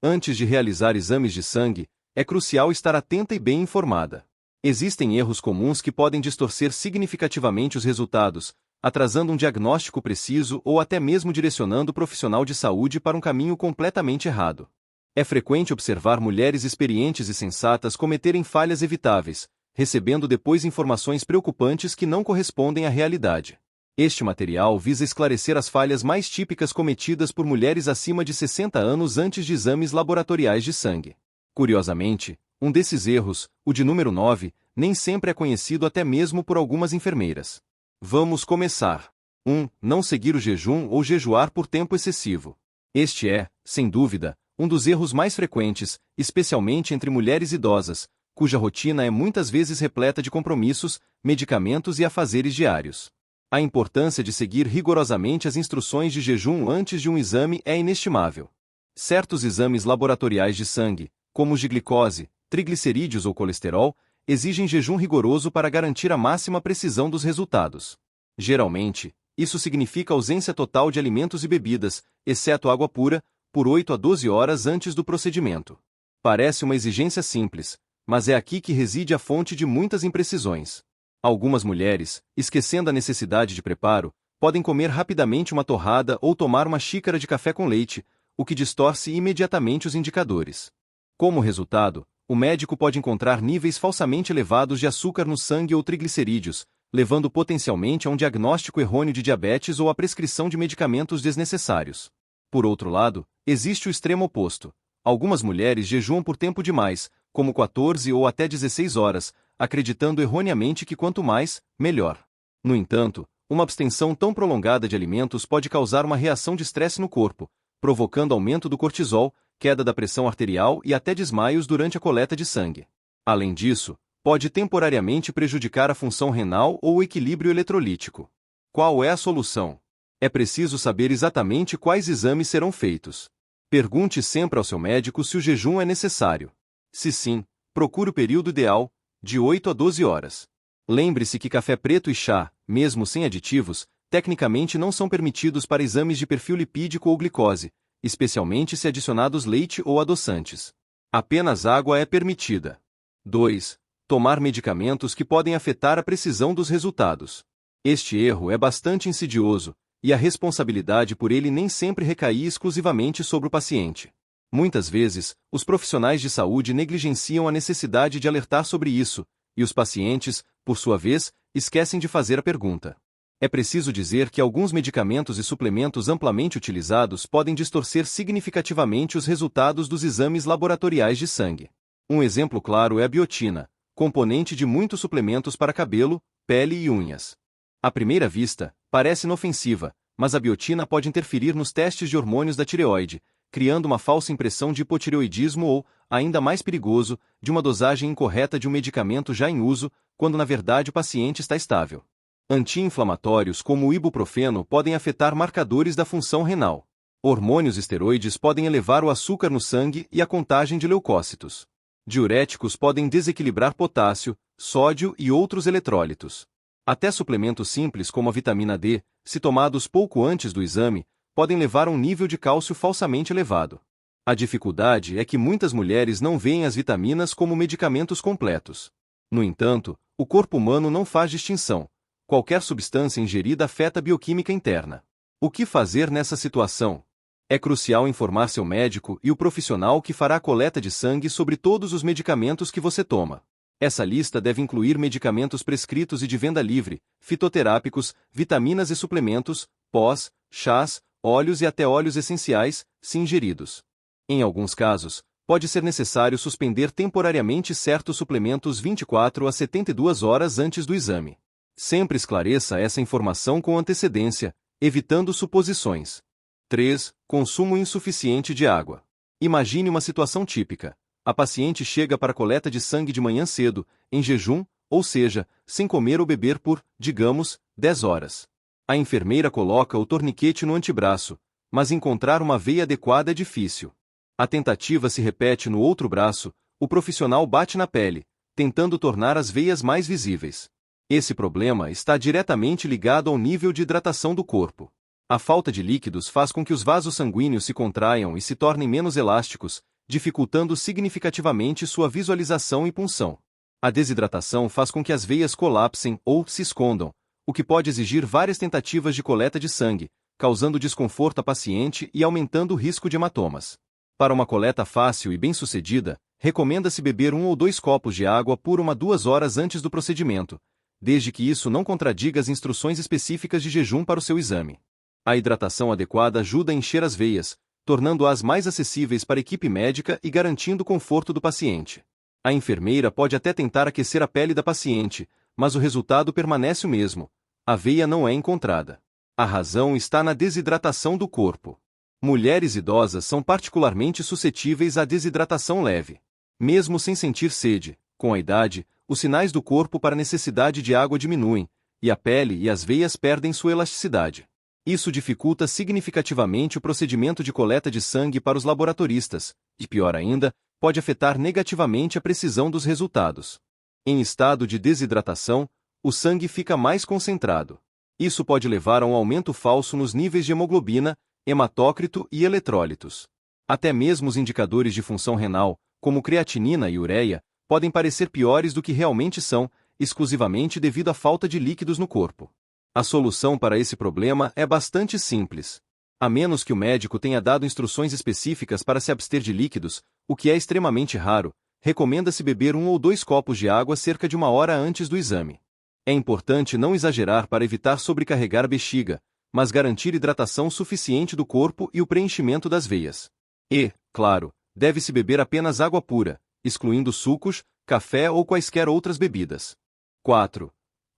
Antes de realizar exames de sangue, é crucial estar atenta e bem informada. Existem erros comuns que podem distorcer significativamente os resultados, atrasando um diagnóstico preciso ou até mesmo direcionando o profissional de saúde para um caminho completamente errado. É frequente observar mulheres experientes e sensatas cometerem falhas evitáveis, recebendo depois informações preocupantes que não correspondem à realidade. Este material visa esclarecer as falhas mais típicas cometidas por mulheres acima de 60 anos antes de exames laboratoriais de sangue. Curiosamente, um desses erros, o de número 9, nem sempre é conhecido até mesmo por algumas enfermeiras. Vamos começar. 1. Não seguir o jejum ou jejuar por tempo excessivo. Este é, sem dúvida, um dos erros mais frequentes, especialmente entre mulheres idosas, cuja rotina é muitas vezes repleta de compromissos, medicamentos e afazeres diários. A importância de seguir rigorosamente as instruções de jejum antes de um exame é inestimável. Certos exames laboratoriais de sangue, como os de glicose, triglicerídeos ou colesterol, exigem jejum rigoroso para garantir a máxima precisão dos resultados. Geralmente, isso significa ausência total de alimentos e bebidas, exceto água pura, por 8 a 12 horas antes do procedimento. Parece uma exigência simples, mas é aqui que reside a fonte de muitas imprecisões. Algumas mulheres, esquecendo a necessidade de preparo, podem comer rapidamente uma torrada ou tomar uma xícara de café com leite, o que distorce imediatamente os indicadores. Como resultado, o médico pode encontrar níveis falsamente elevados de açúcar no sangue ou triglicerídeos, levando potencialmente a um diagnóstico errôneo de diabetes ou a prescrição de medicamentos desnecessários. Por outro lado, existe o extremo oposto. Algumas mulheres jejuam por tempo demais, como 14 ou até 16 horas, acreditando erroneamente que quanto mais, melhor. No entanto, uma abstenção tão prolongada de alimentos pode causar uma reação de estresse no corpo, provocando aumento do cortisol, queda da pressão arterial e até desmaios durante a coleta de sangue. Além disso, pode temporariamente prejudicar a função renal ou o equilíbrio eletrolítico. Qual é a solução? É preciso saber exatamente quais exames serão feitos. Pergunte sempre ao seu médico se o jejum é necessário. Se sim, procure o período ideal, de 8 a 12 horas. Lembre-se que café preto e chá, mesmo sem aditivos, tecnicamente não são permitidos para exames de perfil lipídico ou glicose, especialmente se adicionados leite ou adoçantes. Apenas água é permitida. 2. Tomar medicamentos que podem afetar a precisão dos resultados. Este erro é bastante insidioso, e a responsabilidade por ele nem sempre recai exclusivamente sobre o paciente. Muitas vezes, os profissionais de saúde negligenciam a necessidade de alertar sobre isso, e os pacientes, por sua vez, esquecem de fazer a pergunta. É preciso dizer que alguns medicamentos e suplementos amplamente utilizados podem distorcer significativamente os resultados dos exames laboratoriais de sangue. Um exemplo claro é a biotina, componente de muitos suplementos para cabelo, pele e unhas. À primeira vista, parece inofensiva, mas a biotina pode interferir nos testes de hormônios da tireoide, criando uma falsa impressão de hipotireoidismo ou, ainda mais perigoso, de uma dosagem incorreta de um medicamento já em uso, quando na verdade o paciente está estável. Anti-inflamatórios como o ibuprofeno podem afetar marcadores da função renal. Hormônios esteroides podem elevar o açúcar no sangue e a contagem de leucócitos. Diuréticos podem desequilibrar potássio, sódio e outros eletrólitos. Até suplementos simples como a vitamina D, se tomados pouco antes do exame, podem levar a um nível de cálcio falsamente elevado. A dificuldade é que muitas mulheres não veem as vitaminas como medicamentos completos. No entanto, o corpo humano não faz distinção. Qualquer substância ingerida afeta a bioquímica interna. O que fazer nessa situação? É crucial informar seu médico e o profissional que fará a coleta de sangue sobre todos os medicamentos que você toma. Essa lista deve incluir medicamentos prescritos e de venda livre, fitoterápicos, vitaminas e suplementos, pós, chás, óleos e até óleos essenciais, se ingeridos. Em alguns casos, pode ser necessário suspender temporariamente certos suplementos 24 a 72 horas antes do exame. Sempre esclareça essa informação com antecedência, evitando suposições. 3. Consumo insuficiente de água. Imagine uma situação típica. A paciente chega para a coleta de sangue de manhã cedo, em jejum, ou seja, sem comer ou beber por, digamos, 10 horas. A enfermeira coloca o torniquete no antebraço, mas encontrar uma veia adequada é difícil. A tentativa se repete no outro braço, o profissional bate na pele, tentando tornar as veias mais visíveis. Esse problema está diretamente ligado ao nível de hidratação do corpo. A falta de líquidos faz com que os vasos sanguíneos se contraiam e se tornem menos elásticos, dificultando significativamente sua visualização e punção. A desidratação faz com que as veias colapsem ou se escondam, o que pode exigir várias tentativas de coleta de sangue, causando desconforto à paciente e aumentando o risco de hematomas. Para uma coleta fácil e bem-sucedida, recomenda-se beber 1 ou 2 copos de água por 1 a 2 horas antes do procedimento, desde que isso não contradiga as instruções específicas de jejum para o seu exame. A hidratação adequada ajuda a encher as veias, tornando-as mais acessíveis para a equipe médica e garantindo o conforto do paciente. A enfermeira pode até tentar aquecer a pele da paciente, mas o resultado permanece o mesmo: a veia não é encontrada. A razão está na desidratação do corpo. Mulheres idosas são particularmente suscetíveis à desidratação leve. Mesmo sem sentir sede, com a idade, os sinais do corpo para a necessidade de água diminuem, e a pele e as veias perdem sua elasticidade. Isso dificulta significativamente o procedimento de coleta de sangue para os laboratoristas, e pior ainda, pode afetar negativamente a precisão dos resultados. Em estado de desidratação, o sangue fica mais concentrado. Isso pode levar a um aumento falso nos níveis de hemoglobina, hematócrito e eletrólitos. Até mesmo os indicadores de função renal, como creatinina e ureia, podem parecer piores do que realmente são, exclusivamente devido à falta de líquidos no corpo. A solução para esse problema é bastante simples. A menos que o médico tenha dado instruções específicas para se abster de líquidos, o que é extremamente raro, recomenda-se beber 1 ou 2 copos de água cerca de 1 hora antes do exame. É importante não exagerar para evitar sobrecarregar a bexiga, mas garantir hidratação suficiente do corpo e o preenchimento das veias. E, claro, deve-se beber apenas água pura, excluindo sucos, café ou quaisquer outras bebidas. 4.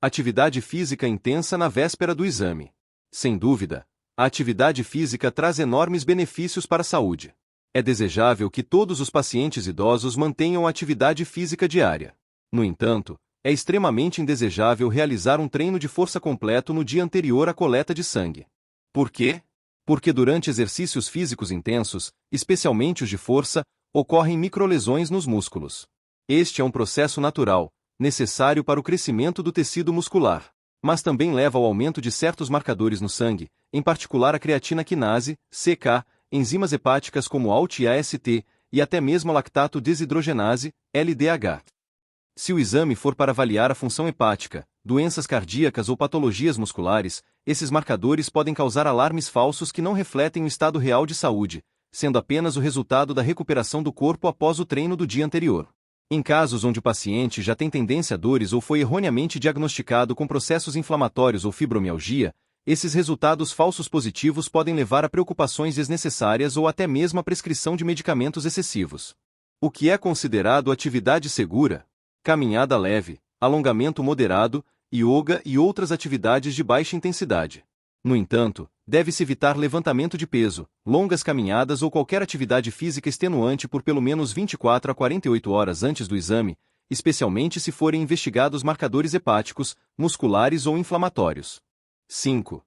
Atividade física intensa na véspera do exame. Sem dúvida, a atividade física traz enormes benefícios para a saúde. É desejável que todos os pacientes idosos mantenham atividade física diária. No entanto, é extremamente indesejável realizar um treino de força completo no dia anterior à coleta de sangue. Por quê? Porque durante exercícios físicos intensos, especialmente os de força, ocorrem microlesões nos músculos. Este é um processo natural, necessário para o crescimento do tecido muscular, mas também leva ao aumento de certos marcadores no sangue, em particular a creatina quinase, CK, enzimas hepáticas como ALT e AST, e até mesmo a lactato desidrogenase, LDH. Se o exame for para avaliar a função hepática, doenças cardíacas ou patologias musculares, esses marcadores podem causar alarmes falsos que não refletem o estado real de saúde, sendo apenas o resultado da recuperação do corpo após o treino do dia anterior. Em casos onde o paciente já tem tendência a dores ou foi erroneamente diagnosticado com processos inflamatórios ou fibromialgia, esses resultados falsos positivos podem levar a preocupações desnecessárias ou até mesmo a prescrição de medicamentos excessivos. O que é considerado atividade segura? Caminhada leve, alongamento moderado, yoga e outras atividades de baixa intensidade. No entanto, deve-se evitar levantamento de peso, longas caminhadas ou qualquer atividade física extenuante por pelo menos 24 a 48 horas antes do exame, especialmente se forem investigados marcadores hepáticos, musculares ou inflamatórios. 5.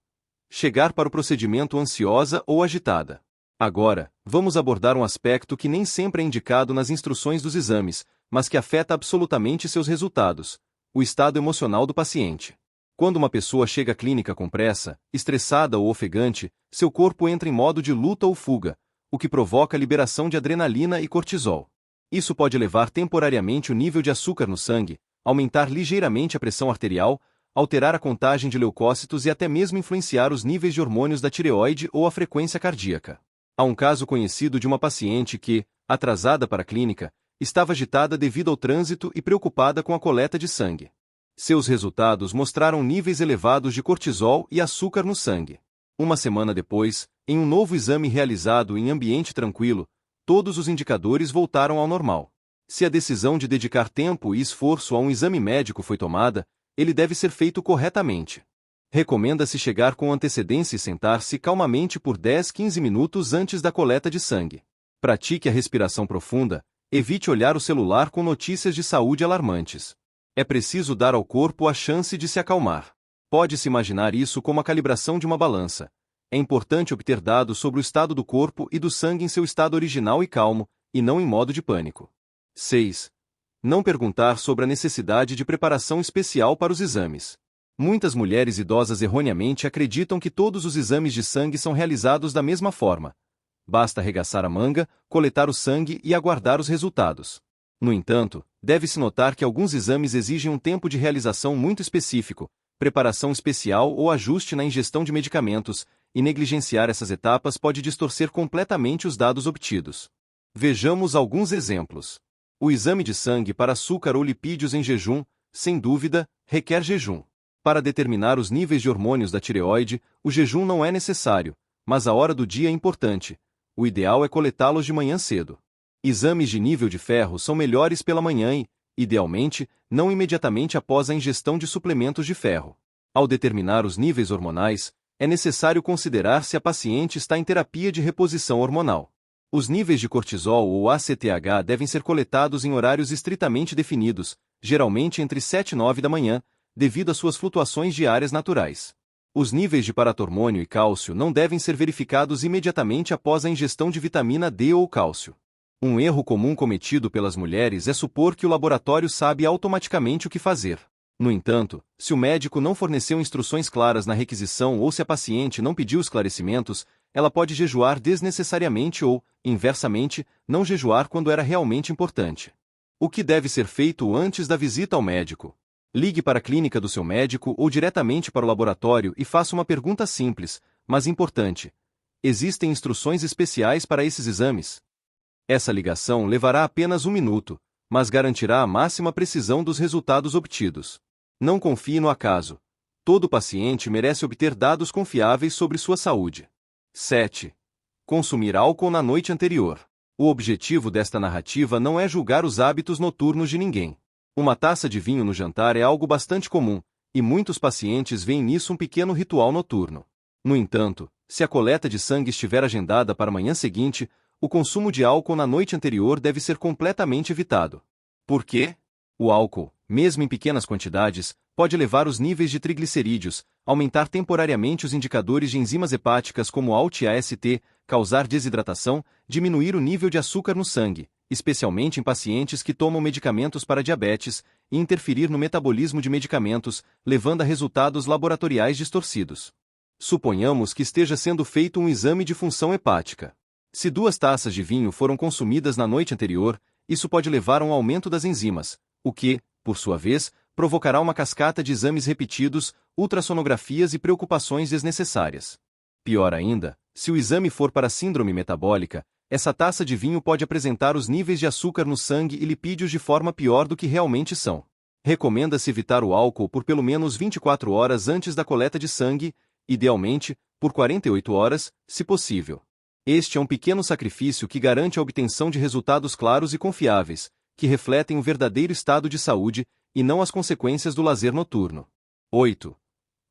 Chegar para o procedimento ansiosa ou agitada. Agora, vamos abordar um aspecto que nem sempre é indicado nas instruções dos exames, mas que afeta absolutamente seus resultados: o estado emocional do paciente. Quando uma pessoa chega à clínica com pressa, estressada ou ofegante, seu corpo entra em modo de luta ou fuga, o que provoca a liberação de adrenalina e cortisol. Isso pode elevar temporariamente o nível de açúcar no sangue, aumentar ligeiramente a pressão arterial, alterar a contagem de leucócitos e até mesmo influenciar os níveis de hormônios da tireoide ou a frequência cardíaca. Há um caso conhecido de uma paciente que, atrasada para a clínica, estava agitada devido ao trânsito e preocupada com a coleta de sangue. Seus resultados mostraram níveis elevados de cortisol e açúcar no sangue. Uma semana depois, em um novo exame realizado em ambiente tranquilo, todos os indicadores voltaram ao normal. Se a decisão de dedicar tempo e esforço a um exame médico foi tomada, ele deve ser feito corretamente. Recomenda-se chegar com antecedência e sentar-se calmamente por 10-15 minutos antes da coleta de sangue. Pratique a respiração profunda, evite olhar o celular com notícias de saúde alarmantes. É preciso dar ao corpo a chance de se acalmar. Pode-se imaginar isso como a calibração de uma balança. É importante obter dados sobre o estado do corpo e do sangue em seu estado original e calmo, e não em modo de pânico. 6. Não perguntar sobre a necessidade de preparação especial para os exames. Muitas mulheres idosas erroneamente acreditam que todos os exames de sangue são realizados da mesma forma. basta arregaçar a manga, coletar o sangue e aguardar os resultados. No entanto, deve-se notar que alguns exames exigem um tempo de realização muito específico, preparação especial ou ajuste na ingestão de medicamentos, e negligenciar essas etapas pode distorcer completamente os dados obtidos. Vejamos alguns exemplos. O exame de sangue para açúcar ou lipídios em jejum, sem dúvida, requer jejum. Para determinar os níveis de hormônios da tireoide, o jejum não é necessário, mas a hora do dia é importante. O ideal é coletá-los de manhã cedo. Exames de nível de ferro são melhores pela manhã e, idealmente, não imediatamente após a ingestão de suplementos de ferro. Ao determinar os níveis hormonais, é necessário considerar se a paciente está em terapia de reposição hormonal. Os níveis de cortisol ou ACTH devem ser coletados em horários estritamente definidos, geralmente entre 7 e 9 da manhã, devido às suas flutuações diárias naturais. Os níveis de paratormônio e cálcio não devem ser verificados imediatamente após a ingestão de vitamina D ou cálcio. Um erro comum cometido pelas mulheres é supor que o laboratório sabe automaticamente o que fazer. No entanto, se o médico não forneceu instruções claras na requisição ou se a paciente não pediu esclarecimentos, ela pode jejuar desnecessariamente ou, inversamente, não jejuar quando era realmente importante. O que deve ser feito antes da visita ao médico? Ligue para a clínica do seu médico ou diretamente para o laboratório e faça uma pergunta simples, mas importante. Existem instruções especiais para esses exames? Essa ligação levará apenas 1 minuto, mas garantirá a máxima precisão dos resultados obtidos. Não confie no acaso. Todo paciente merece obter dados confiáveis sobre sua saúde. 7. Consumir álcool na noite anterior. O objetivo desta narrativa não é julgar os hábitos noturnos de ninguém. Uma taça de vinho no jantar é algo bastante comum, e muitos pacientes veem nisso um pequeno ritual noturno. No entanto, se a coleta de sangue estiver agendada para a manhã seguinte, o consumo de álcool na noite anterior deve ser completamente evitado. Por quê? O álcool, mesmo em pequenas quantidades, pode elevar os níveis de triglicerídeos, aumentar temporariamente os indicadores de enzimas hepáticas como ALT-AST, causar desidratação, diminuir o nível de açúcar no sangue, especialmente em pacientes que tomam medicamentos para diabetes, e interferir no metabolismo de medicamentos, levando a resultados laboratoriais distorcidos. Suponhamos que esteja sendo feito um exame de função hepática. Se 2 taças de vinho foram consumidas na noite anterior, isso pode levar a um aumento das enzimas, o que, por sua vez, provocará uma cascata de exames repetidos, ultrassonografias e preocupações desnecessárias. Pior ainda, se o exame for para síndrome metabólica, essa taça de vinho pode apresentar os níveis de açúcar no sangue e lipídios de forma pior do que realmente são. Recomenda-se evitar o álcool por pelo menos 24 horas antes da coleta de sangue, idealmente, por 48 horas, se possível. Este é um pequeno sacrifício que garante a obtenção de resultados claros e confiáveis, que refletem o verdadeiro estado de saúde, e não as consequências do lazer noturno. 8.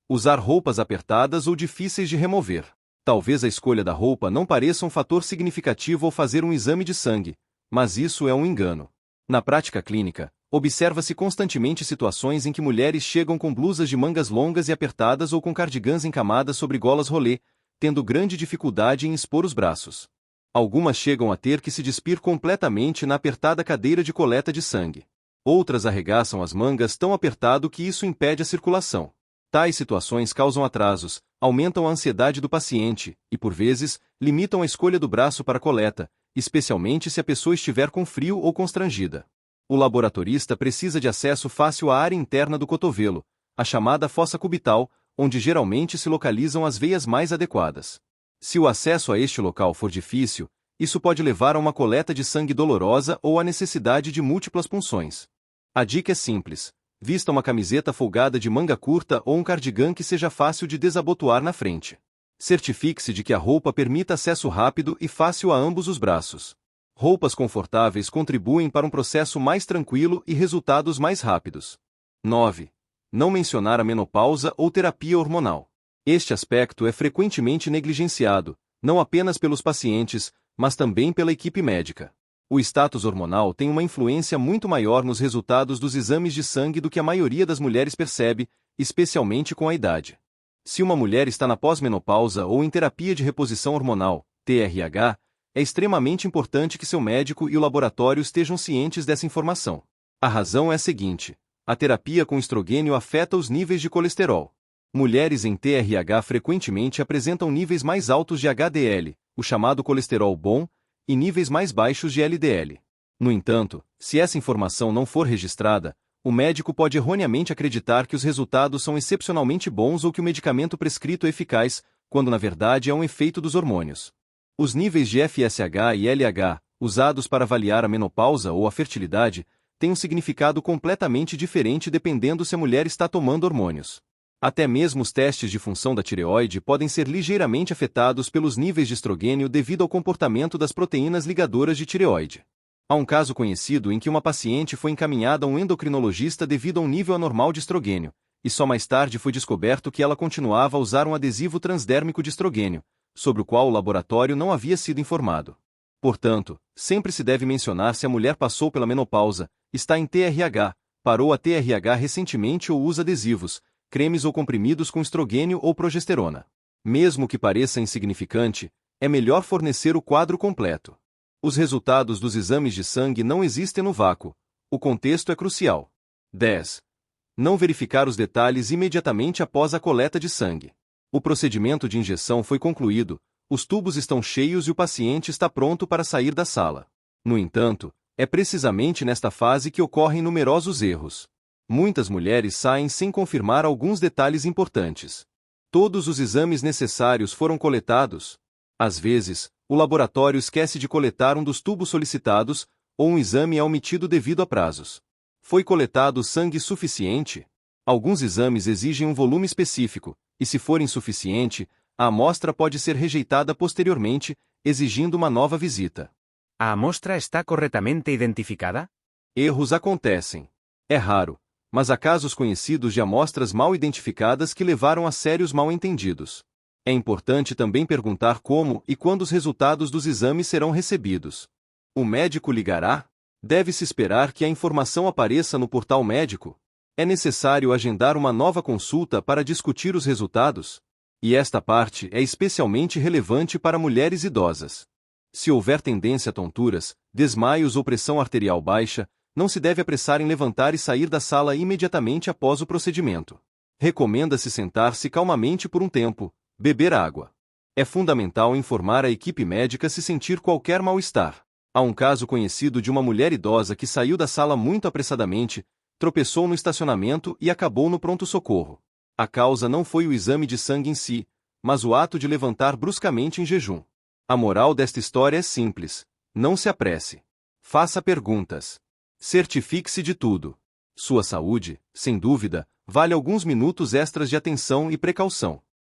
Usar roupas apertadas ou difíceis de remover. Talvez a escolha da roupa não pareça um fator significativo ao fazer um exame de sangue, mas isso é um engano. Na prática clínica, observa-se constantemente situações em que mulheres chegam com blusas de mangas longas e apertadas ou com cardigãs encamadas sobre golas rolê, tendo grande dificuldade em expor os braços. Algumas chegam a ter que se despir completamente na apertada cadeira de coleta de sangue. Outras arregaçam as mangas tão apertado que isso impede a circulação. Tais situações causam atrasos, aumentam a ansiedade do paciente e, por vezes, limitam a escolha do braço para a coleta, especialmente se a pessoa estiver com frio ou constrangida. O laboratorista precisa de acesso fácil à área interna do cotovelo, a chamada fossa cubital, onde geralmente se localizam as veias mais adequadas. Se o acesso a este local for difícil, isso pode levar a uma coleta de sangue dolorosa ou à necessidade de múltiplas punções. A dica é simples: vista uma camiseta folgada de manga curta ou um cardigã que seja fácil de desabotoar na frente. Certifique-se de que a roupa permita acesso rápido e fácil a ambos os braços. Roupas confortáveis contribuem para um processo mais tranquilo e resultados mais rápidos. 9. Não mencionar a menopausa ou terapia hormonal. Este aspecto é frequentemente negligenciado, não apenas pelos pacientes, mas também pela equipe médica. O status hormonal tem uma influência muito maior nos resultados dos exames de sangue do que a maioria das mulheres percebe, especialmente com a idade. Se uma mulher está na pós-menopausa ou em terapia de reposição hormonal, TRH, é extremamente importante que seu médico e o laboratório estejam cientes dessa informação. A razão é a seguinte: a terapia com estrogênio afeta os níveis de colesterol. Mulheres em TRH frequentemente apresentam níveis mais altos de HDL, o chamado colesterol bom, e níveis mais baixos de LDL. No entanto, se essa informação não for registrada, o médico pode erroneamente acreditar que os resultados são excepcionalmente bons ou que o medicamento prescrito é eficaz, quando na verdade é um efeito dos hormônios. Os níveis de FSH e LH, usados para avaliar a menopausa ou a fertilidade, têm um significado completamente diferente dependendo se a mulher está tomando hormônios. Até mesmo os testes de função da tireoide podem ser ligeiramente afetados pelos níveis de estrogênio devido ao comportamento das proteínas ligadoras de tireoide. Há um caso conhecido em que uma paciente foi encaminhada a um endocrinologista devido a um nível anormal de estrogênio, e só mais tarde foi descoberto que ela continuava a usar um adesivo transdérmico de estrogênio, sobre o qual o laboratório não havia sido informado. Portanto, sempre se deve mencionar se a mulher passou pela menopausa, está em TRH, parou a TRH recentemente ou usa adesivos, cremes ou comprimidos com estrogênio ou progesterona. Mesmo que pareça insignificante, é melhor fornecer o quadro completo. Os resultados dos exames de sangue não existem no vácuo. O contexto é crucial. 10. Não verificar os detalhes imediatamente após a coleta de sangue. O procedimento de injeção foi concluído, os tubos estão cheios e o paciente está pronto para sair da sala. No entanto, é precisamente nesta fase que ocorrem numerosos erros. Muitas mulheres saem sem confirmar alguns detalhes importantes. Todos os exames necessários foram coletados. Às vezes, o laboratório esquece de coletar um dos tubos solicitados, ou um exame é omitido devido a prazos. Foi coletado sangue suficiente? Alguns exames exigem um volume específico, e se for insuficiente, a amostra pode ser rejeitada posteriormente, exigindo uma nova visita. A amostra está corretamente identificada? Erros acontecem. É raro, mas há casos conhecidos de amostras mal identificadas que levaram a sérios mal-entendidos. É importante também perguntar como e quando os resultados dos exames serão recebidos. O médico ligará? Deve-se esperar que a informação apareça no portal médico? É necessário agendar uma nova consulta para discutir os resultados? E esta parte é especialmente relevante para mulheres idosas. Se houver tendência a tonturas, desmaios ou pressão arterial baixa, não se deve apressar em levantar e sair da sala imediatamente após o procedimento. Recomenda-se sentar-se calmamente por um tempo, beber água. É fundamental informar a equipe médica se sentir qualquer mal-estar. Há um caso conhecido de uma mulher idosa que saiu da sala muito apressadamente, tropeçou no estacionamento e acabou no pronto-socorro. A causa não foi o exame de sangue em si, mas o ato de levantar bruscamente em jejum. A moral desta história é simples: não se apresse. Faça perguntas. Certifique-se de tudo. Sua saúde, sem dúvida, vale alguns minutos extras de atenção e precaução.